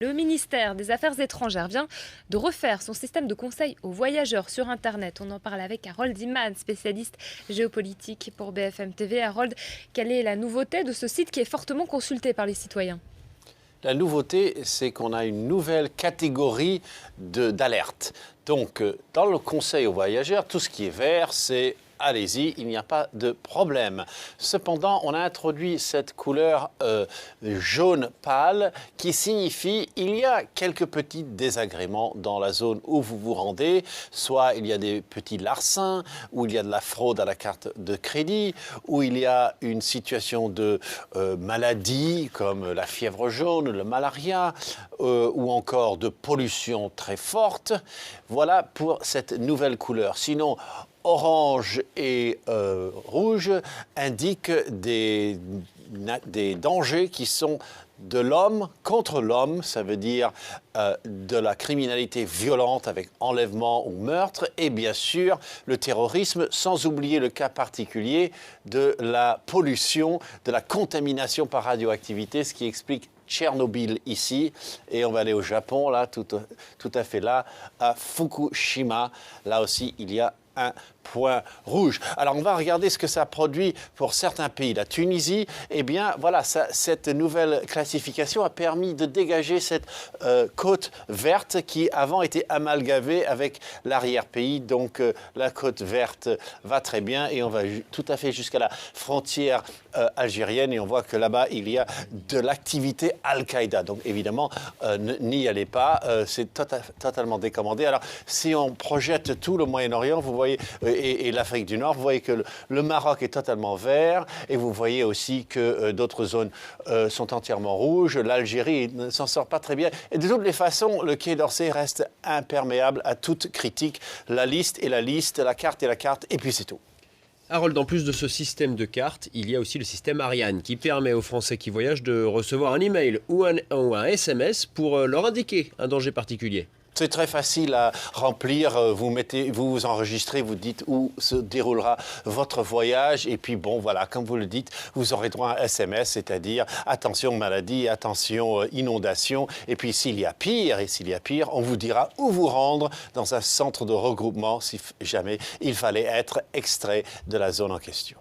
Le ministère des Affaires étrangères vient de refaire son système de conseil aux voyageurs sur Internet. On en parle avec Harold Iman, spécialiste géopolitique pour BFM TV. Harold, quelle est la nouveauté de ce site qui est fortement consulté par les citoyens? La nouveauté, c'est qu'on a une nouvelle catégorie d'alerte. Donc, dans le conseil aux voyageurs, tout ce qui est vert, c'est allez-y, il n'y a pas de problème. Cependant, on a introduit cette couleur jaune pâle qui signifie qu'il y a quelques petits désagréments dans la zone où vous vous rendez. Soit il y a des petits larcins, ou il y a de la fraude à la carte de crédit, ou il y a une situation de maladie comme la fièvre jaune, le malaria, ou encore de pollution très forte. Voilà pour cette nouvelle couleur. Sinon, orange et rouge indiquent des dangers qui sont de l'homme contre l'homme, ça veut dire de la criminalité violente avec enlèvement ou meurtre, et bien sûr le terrorisme, sans oublier le cas particulier de la pollution, de la contamination par radioactivité, ce qui explique Tchernobyl ici, et on va aller au Japon, là, tout à fait là, à Fukushima. Là aussi, il y a un point rouge. Alors, on va regarder ce que ça produit pour certains pays. La Tunisie, eh bien, voilà, cette nouvelle classification a permis de dégager cette côte verte qui, avant, était amalgamée avec l'arrière-pays. Donc, la côte verte va très bien et on va tout à fait jusqu'à la frontière algérienne et on voit que là-bas, il y a de l'activité Al-Qaïda. Donc, évidemment, n'y allez pas. C'est totalement décommandé. Alors, si on projette tout le Moyen-Orient, vous voyez, et l'Afrique du Nord, vous voyez que le Maroc est totalement vert et vous voyez aussi que d'autres zones sont entièrement rouges. L'Algérie ne s'en sort pas très bien. Et de toutes les façons, le Quai d'Orsay reste imperméable à toute critique. La liste est la liste, la carte est la carte, et puis c'est tout. Harold, en plus de ce système de cartes, il y a aussi le système Ariane qui permet aux Français qui voyagent de recevoir un email ou un SMS pour leur indiquer un danger particulier. C'est très facile à remplir, vous vous enregistrez, vous dites où se déroulera votre voyage et puis bon voilà, comme vous le dites, vous aurez droit à un SMS, c'est-à-dire attention maladie, attention inondation et puis s'il y a pire, on vous dira où vous rendre dans un centre de regroupement si jamais il fallait être extrait de la zone en question.